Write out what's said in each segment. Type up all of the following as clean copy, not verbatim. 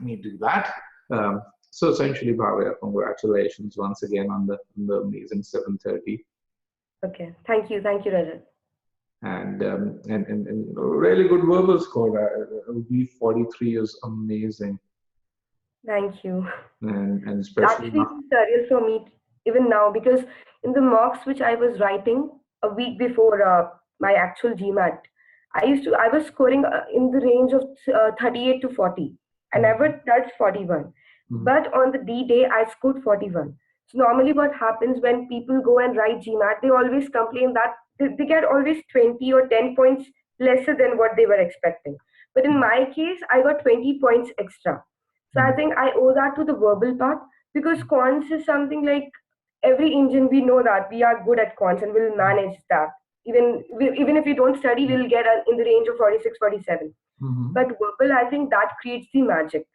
me do that. So essentially, Bhavya, congratulations once again on the amazing 730. Okay. Thank you. Thank you, Rajat. And really good verbal score. V43 is amazing, Thank you. and It's especially actually been surreal for me even now because in the mocks which I was writing a week before my actual GMAT, I was scoring in the range of 38 to 40. I Mhm, never touched 41, mhm, but on the D day I scored 41. So normally what happens when people go and write GMAT, they always complain that they get always 20 or 10 points lesser than what they were expecting. But in my case, I got 20 points extra. So I mhm, think I owe that to the verbal part because cons is something like every engine we know that we are good at cons and we'll manage that. Even if we don't study, we'll get in the range of 46, 47. mhm. But verbal, I think that creates the magic.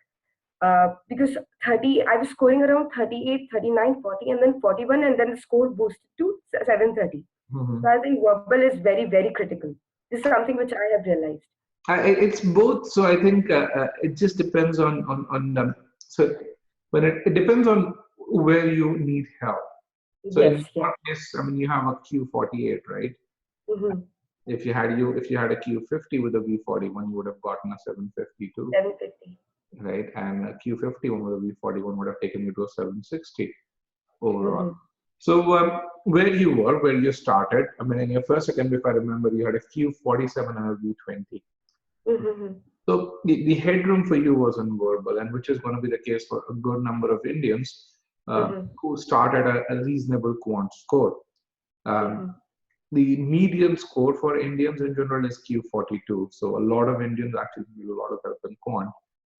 Because 30, I was scoring around 38, 39, 40, and then 41, and then the score boosted to 730. So Mhm. I think verbal is very, very critical. This is something which I have realized. It's both. So I think it just depends on. So when it depends on where you need help. So in Yes, your yes. case, I mean, you have a Q48, right? Mm-hmm. If you had a Q50 with a V41, you would have gotten a 752, 750. right? And a Q51 with a V41 would have taken you to a 760 overall. Mm-hmm. So where you started, I mean, in your first attempt, if I remember, you had a Q47 and a V20. Mm-hmm. So the headroom for you was in verbal, and which is going to be the case for a good number of Indians Mm-hmm. who started a reasonable quant score. Um, Mm-hmm. the median score for Indians in general is Q42. So a lot of Indians actually need a lot of help in quant.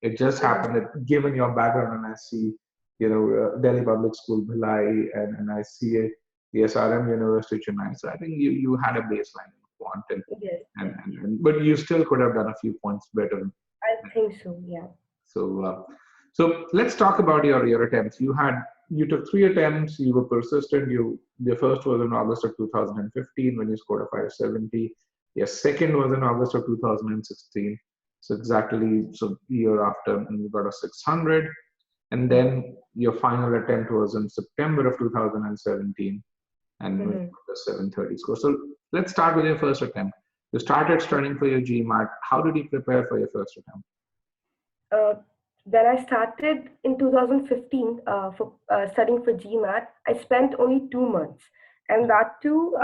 It just Mm-hmm. happened that given your background, and I see, Delhi Public School, Bhilai, and I see the SRM University, Chennai. So I think you had a baseline in quant, Yes, yes. but you still could have done a few points better. I think so, yeah. So let's talk about your attempts. You took three attempts. You were persistent. Your first was in August of 2015 when you scored a 570. Your second was in August of 2016. So year after, and you got a 600. And then your final attempt was in September of 2017, and when you Mm-hmm. got the 730 score. So let's start with your first attempt. You started studying for your GMAT. How did you prepare for your first attempt? Uh, when I started in 2015 for studying for GMAT, I spent only 2 months, and that too,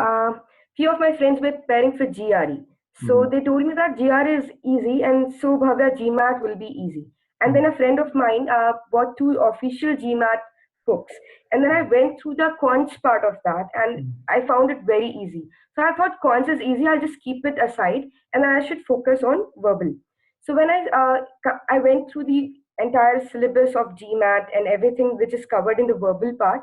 few of my friends were preparing for GRE. So Mhm, they told me that GRE is easy, and so Bhavya GMAT will be easy. And then mhm, a friend of mine bought two official GMAT books, and then I went through the cons part of that, and mhm, I found it very easy. So I thought cons is easy. I'll just keep it aside, and then I should focus on verbal. So when I went through the entire syllabus of GMAT and everything which is covered in the verbal part,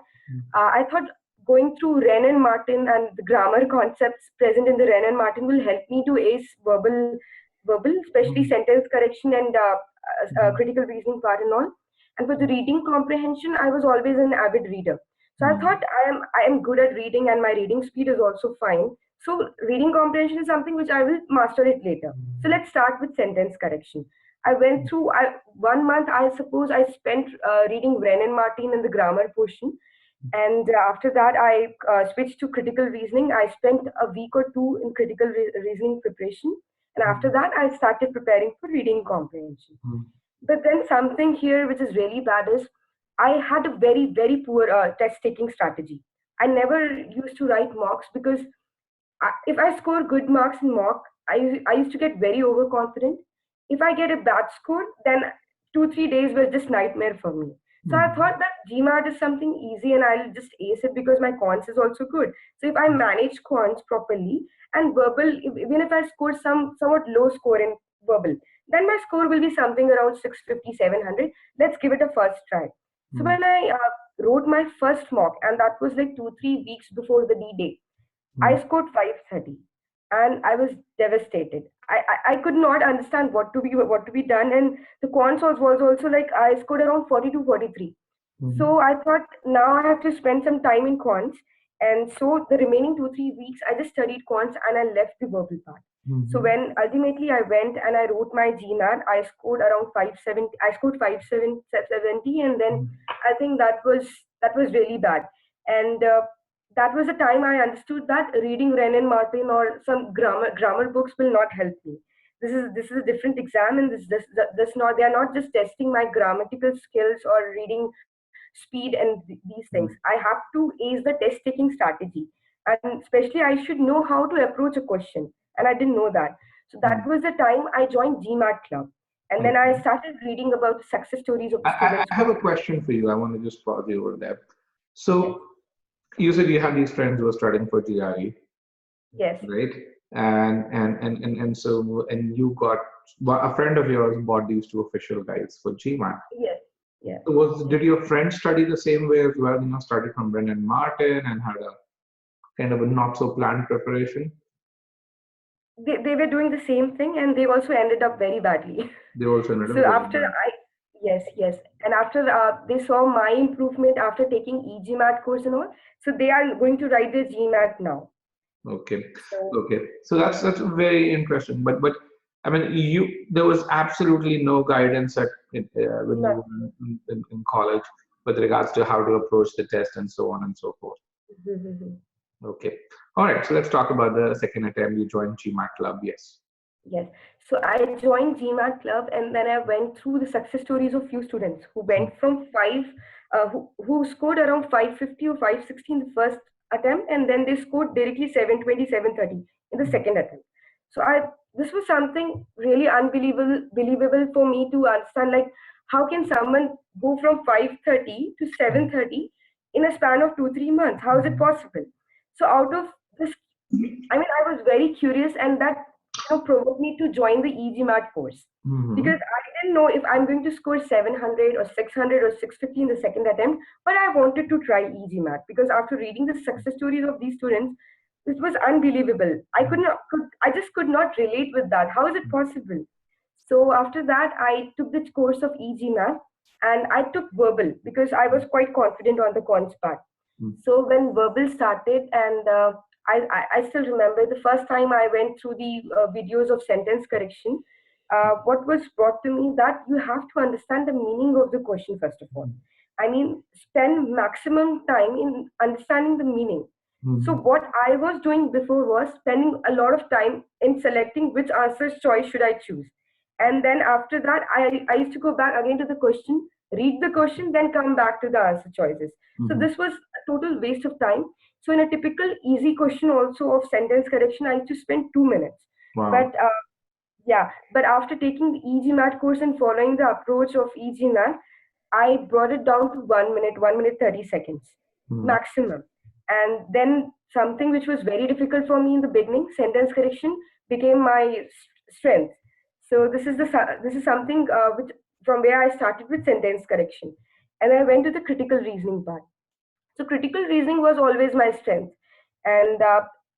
I thought going through Wren and Martin and the grammar concepts present in the Wren and Martin will help me to ace verbal, especially mhm, sentence correction and mhm, critical reasoning part and all. And for the reading comprehension, I was always an avid reader. So I mhm, thought I am good at reading and my reading speed is also fine. So reading comprehension is something which I will master it later. So let's start with sentence correction. I went through 1 month. I suppose I spent reading Wren and Martin and the grammar portion, and after that, I switched to critical reasoning. I spent a week or two in critical reasoning preparation, and after mhm, that, I started preparing for reading comprehension. mhm, But then something here which is really bad is I had a very, very poor test taking strategy. I never used to write mocks because if I score good marks in mock, I used to get very overconfident. If I get a bad score, then 2 3 days were just nightmare for me. So I mhm, thought that GMAT is something easy and I'll just ace it because my cons is also good. So if I manage cons properly and verbal, even if I score somewhat low score in verbal, then my score will be something around 650 700. Let's give it a first try. So mhm, when I wrote my first mock, and that was like 2 3 weeks before the D day, I mhm, scored 530 and I was devastated. I could not understand what to be done. And the cons was also like I scored around 42, 43. mhm, So I thought now I have to spend some time in cons. And so the remaining 2 3 weeks I just studied cons and I left the verbal part. So when ultimately I went and I wrote my GMAT, I scored around 570. I scored 570, and then I think that was really bad. And that was the time I understood that reading Ren and Martin or some grammar books will not help me. This is a different exam, and this not they are not just testing my grammatical skills or reading speed and these things. I have to ace the test taking strategy, and especially I should know how to approach a question, and I didn't know that. So that was the time I joined GMAT club, and then I Okay. started reading about the success stories of the I students have who. a question for you. I want to just pause you over there. Yes, So you said you had these friends who were studying for GRE, yes, right? And you got a friend of yours bought these two official guides for GMAT. yes, yes. So did your friend study the same way as well? Study from Brennan Martin and had a kind of a not so planned preparation. They were doing the same thing, and they also ended up very badly. They also ended up So very after bad. yes, yes, and after they saw my improvement after taking e-GMAT course and all, so they are going to write their GMAT now. Okay, So okay. So that's very interesting. But I mean, there was absolutely no guidance when you nothing. were in college with regards to how to approach the test and so on and so forth. Okay. All right. So let's talk about the second attempt. You joined GMAT Club. Yes. Yes. So I joined GMAT club, and then I went through the success stories of few students who went from who scored around 550 or 560 in the first attempt, and then they scored directly 720, 730 in the second attempt. So this was something really believable for me to understand, like how can someone go from 530 to 730 in a span of 2 3 months? How is it possible? So out of this, I mean, I was very curious, and that provoked me to join the e-GMAT course Mm-hmm. because I didn't know if I'm going to score 700 or 600 or 650 in the second attempt, but I wanted to try e-GMAT because after reading the success stories of these students, it was unbelievable. I just could not relate with that. How is it possible? So after that, I took the course of e-GMAT, and I took verbal because I was quite confident on the cons part. So when verbal started, and I still remember the first time I went through the videos of sentence correction. What was brought to me that you have to understand the meaning of the question first of all. I mean, spend maximum time in understanding the meaning. So Mm-hmm. what I was doing before was spending a lot of time in selecting which answer choice should I choose. And then after that, I used to go back again to the question, read the question, then come back to the answer choices. So Mm-hmm. this was a total waste of time. So in a typical easy question also of sentence correction, I used to spend 2 minutes. Wow. But yeah, but after taking the e-GMAT course and following the approach of e-GMAT, I brought it down to 1 minute, 1 minute 30 seconds Mm-hmm. maximum. And then something which was very difficult for me in the beginning, sentence correction, became my strength. So this is something which from where I started with sentence correction, and I went to the critical reasoning part. So critical reasoning was always my strength, and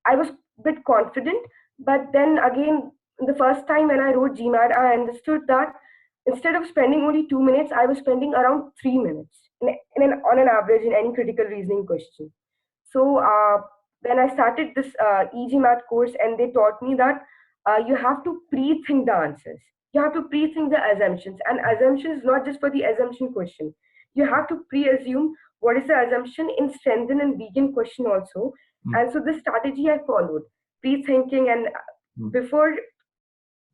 I was a bit confident. But then again, the first time when I wrote GMAT, I understood that instead of spending only 2 minutes, I was spending around 3 minutes on an average in any critical reasoning question. So when I started this e-GMAT course, and they taught me that you have to pre-think the answers. You have to pre-think the assumptions, and assumption is not just for the assumption question. You have to pre-assume what is the assumption in strengthen and weaken question also. And so this strategy I followed, pre-thinking, and before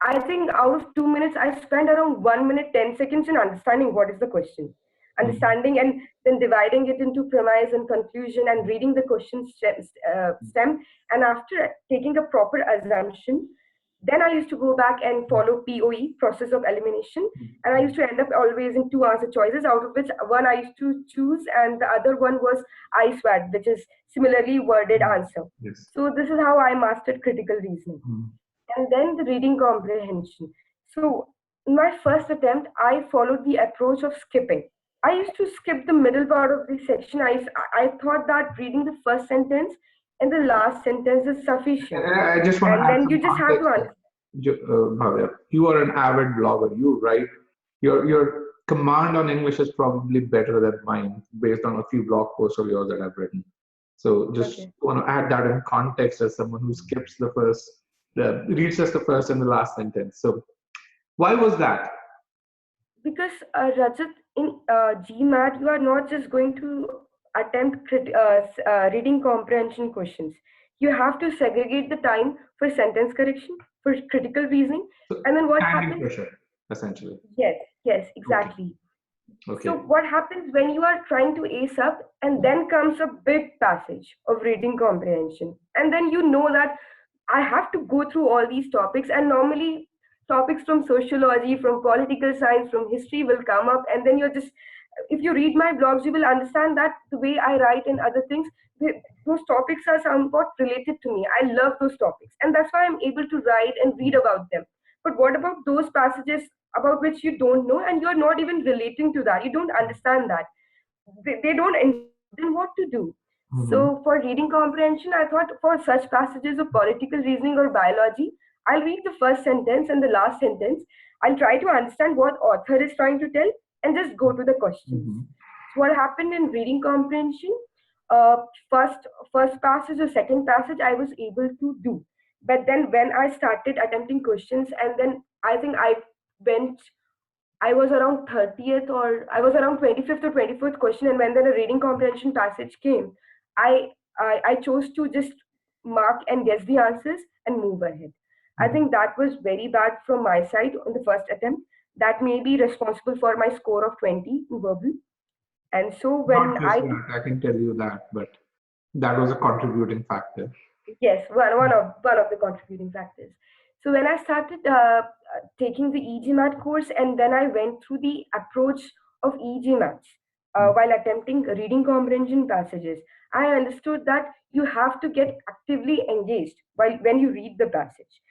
I think out of 2 minutes, I spent around 1 minute, 10 seconds in understanding what is the question, Mm-hmm. understanding, and then dividing it into premise and conclusion and reading the question stem. And after taking a proper assumption, then I used to go back and follow POE, process of elimination. And I used to end up always in two answer choices, out of which one I used to choose, and the other one was ISWAT, which is similarly worded answer. Yes. So this is how I mastered critical reasoning, and then the reading comprehension. So, in my first attempt, I followed the approach of skipping. I used to skip the middle part of the section. I thought that reading the first sentence and the last sentence is sufficient. I just want to And add then some you just have to context. understand. Bhavya, you are an avid blogger. You write. Your command on English is probably better than mine, based on a few blog posts of yours that I've written. So just Okay. want to add that in context as someone who skips the first. reads just the first and the last sentence. So why was that? Because Rajat, in GMAT, you are not just going to attempt reading comprehension questions. You have to segregate the time for sentence correction, for critical reasoning, So and then what handling happens? pressure, essentially. Yes, yes, Okay. exactly. So Okay. what happens when you are trying to ace up, and then comes a big passage of reading comprehension, and then you know that I have to go through all these topics, and normally topics from sociology, from political science, from history will come up, and then you're just, if you read my blogs, you will understand that the way I write and other things, those topics are somewhat related to me. I love those topics, and that's why I'm able to write and read about them. But what about those passages about which you don't know, and you're not even relating to that? You don't understand that. They don't interest you, then what to do? Mm-hmm. So for reading comprehension, I thought for such passages of political reasoning or biology, I'll read the first sentence and the last sentence. I'll try to understand what author is trying to tell and just go to the questions. Mm-hmm. So what happened in reading comprehension? Uh, first passage or second passage I was able to do, but then when I started attempting questions, and then I think went I was around 30th, or I was around 25th or 24th question, and when then a reading comprehension passage came, I chose to just mark and guess the answers and move ahead. I Mm-hmm. think that was very bad from my side on the first attempt. That may be responsible for my score of 20 in verbal. And so when Not just I that, I can tell you that, but that was a contributing factor. Yes, one of the contributing factors. So when I started taking the e-GMAT course, and then I went through the approach of e-GMAT while attempting reading comprehension passages, I understood that you have to get actively engaged while when you read the passage.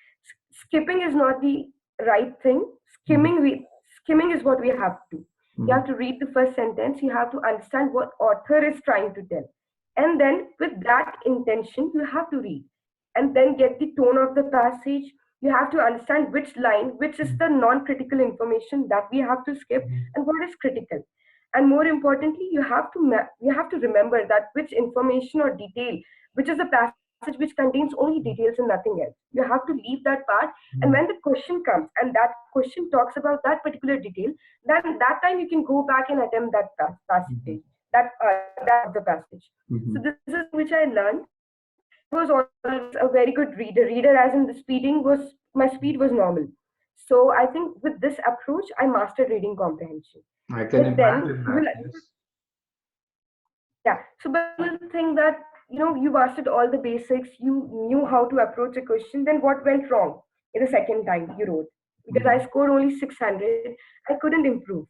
Skipping is not the right thing. Mm-hmm. Skimming is what we have to. You Mm-hmm. have to read the first sentence. You have to understand what author is trying to tell, and then with that intention you have to read and then get the tone of the passage. You have to understand which line, which is the non-critical information that we have to skip, and what is critical. And more importantly, you have to remember that which information or detail, which is a passage which contains only details and nothing else. You have to leave that part, and when the question comes and that question talks about that particular detail, then that time you can go back and attempt that passage, that part of the passage. Mm-hmm. So this is something which I learned, and I was always a very good reader as in the speeding was, my speed was normal. So I think with this approach I mastered reading comprehension. I can But then imagine you that, will, yes. yeah, so but you will think that, you mastered all the basics, you knew how to approach a question, then what went wrong in the second time you wrote? Because I Mm-hmm. scored only 600, I couldn't improve.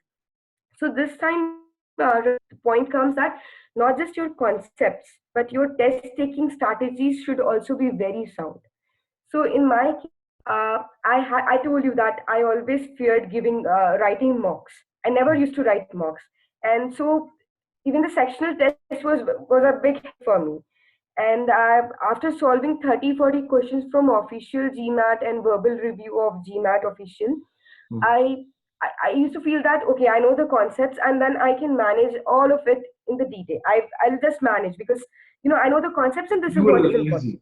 So this time, the point comes that not just your concepts, but your test taking strategies should also be very sound. So in my case, I told you that I always feared giving writing mocks. I never used to write mocks, and so even the sectional test was a big hit for me. And after solving 30-40 questions from official GMAT and verbal review of GMAT official, I, I used to feel that okay, I know the concepts, and then I can manage all of it in the detail. I'll just manage because I know the concepts, and this You is were what is important. lazy.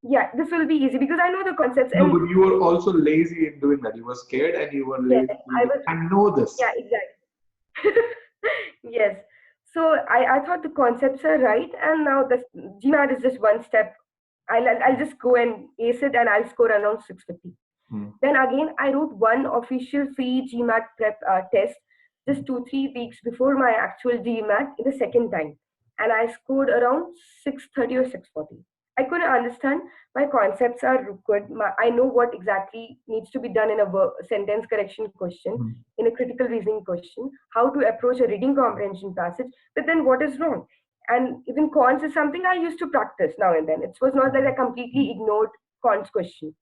Yeah, this will be easy because I know the concepts. No, And but you were also lazy in doing that. You were scared and you were yes, lazy I to, was. I know Yeah, this. exactly. Yes. So I thought the concepts are right, and now the GMAT is just one step. I'll just go and ace it, and I'll score around 650. Mm. Then again, I wrote one official free GMAT prep test just 2-3 weeks before my actual GMAT in the second time, and I scored around 630 or 640. I couldn't understand. My concepts are good. I know what exactly needs to be done in a sentence correction question, Mm. in a critical reasoning question, how to approach a reading comprehension passage. But then what is wrong? And even cons is something I used to practice now and then. It was not that I completely ignored cons question.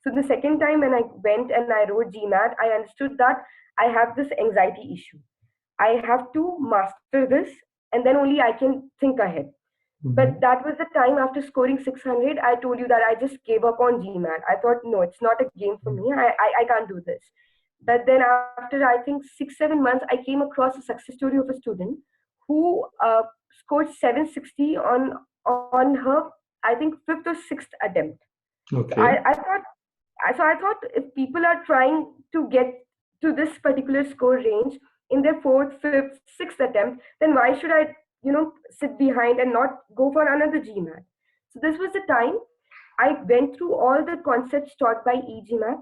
So the second time when I went and I wrote GMAT, I understood that I have this anxiety issue. I have to master this, and then only I can think ahead. Mm-hmm. But that was the time after scoring 600, I told you that I just gave up on GMAT. I thought, no, it's not a game for me. I can't do this. But then after, I think, 6-7 months, I came across a success story of a student who scored 760 on her, I think, fifth or sixth attempt. Okay. I thought if people are trying to get to this particular score range in their fourth, fifth, sixth attempt, then why should I, sit behind and not go for another GMAT? So this was the time I went through all the concepts taught by e-GMAT.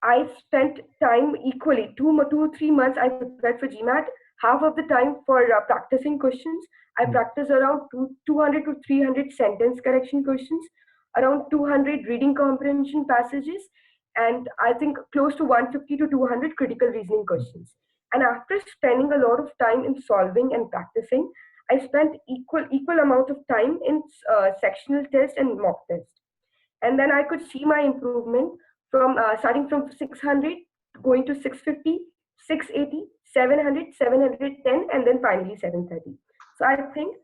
I spent time equally 3 months. I prepared for GMAT. Half of the time for practicing questions. I practiced around 200 to 300 sentence correction questions, around 200 reading comprehension passages, and I think close to 150 to 200 critical reasoning questions. And after spending a lot of time in solving and practicing, I spent equal amount of time in sectional test and mock test, and then I could see my improvement from starting from 600 going to 650, 680, 700, 710, and then finally 730. So I think,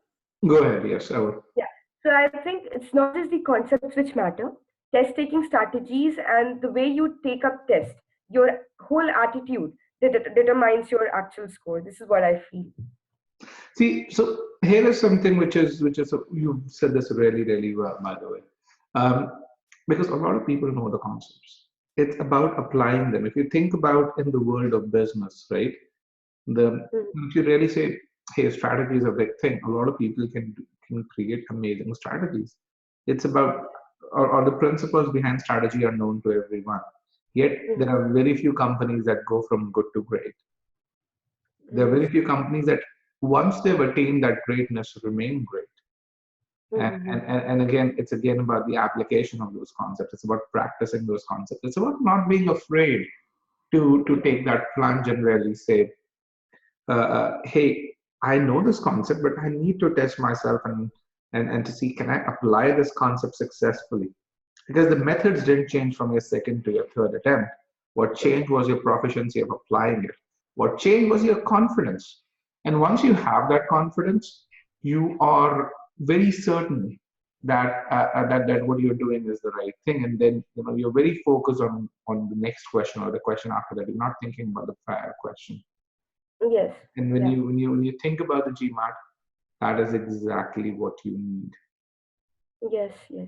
Go ahead. Yes, I would. yeah, so I think it's not just the concepts which matter, test taking strategies and the way you take up test, your whole attitude determines your actual score. This is what I feel. See, so here is something which is you said this really really well, by the way, um, because a lot of people know the concepts. It's about applying them. If you think about in the world of business, right? The Mm, if you really say, hey, strategy is a big thing. A lot of people can create amazing strategies. It's about or the principles behind strategy are known to everyone. Yet there mm, are very few companies that go from good to great. There are mm, very few companies that once they've attained that greatness remain great. And again, it's again about the application of those concepts. It's about practicing those concepts. It's about not being afraid to take that plunge and really say, hey, I know this concept, but I need to test myself and to see, can I apply this concept successfully? Because the methods didn't change from your second to your third attempt. What mm, changed was your proficiency of applying it. What changed was your confidence. And once you have that confidence, you are very certain that what you're doing is the right thing. And then you're very focused on the next question or the question after that. You're not thinking about the prior question. yes, And when yeah. you think about the GMAT, that is exactly what you need. Yes, yes.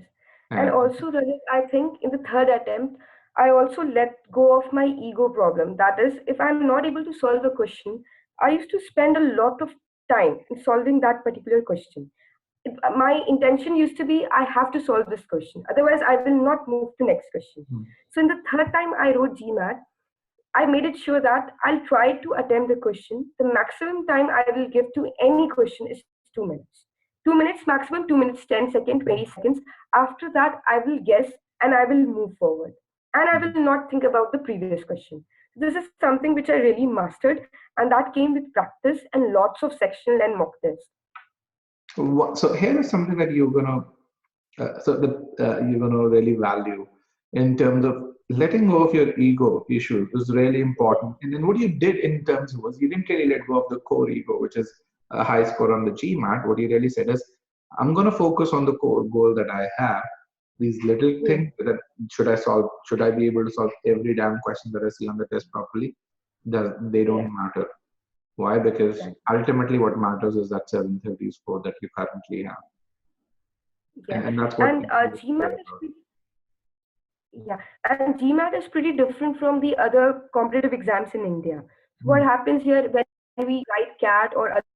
And And also, Rajat, I think in the third attempt, I also let go of my ego problem. That is, if I'm not able to solve a question, I used to spend a lot of time in solving that particular question. My intention used to be, I have to solve this question. Otherwise, I will not move to next question. So in the third time I wrote GMAT, I made it sure that I'll try to attempt the question. The maximum time I will give to any question is 2 minutes. 2 minutes maximum, 2 minutes, 10 seconds, 20 seconds. After that, I will guess and I will move forward. And I will not think about the previous question. This is something which I really mastered, and that came with practice and lots of sectional and mock tests. so here is something that you're gonna really value in terms of letting go of your ego issue is really important. And then what you did in terms was you didn't really let go of the core ego, which is a high score on the GMAT. What you really said is, I'm gonna focus on the core goal that I have. These little Yes, things that should I solve, should I be able to solve every damn question that I see on the test properly? They yes, don't matter. Why? Because exactly. ultimately what matters is that 730 score that you currently have. Yeah. And that's what And people really GMAT care is about. pretty, yeah, and GMAT is pretty different from the other competitive exams in India. So what Mm. happens here when we write CAT or other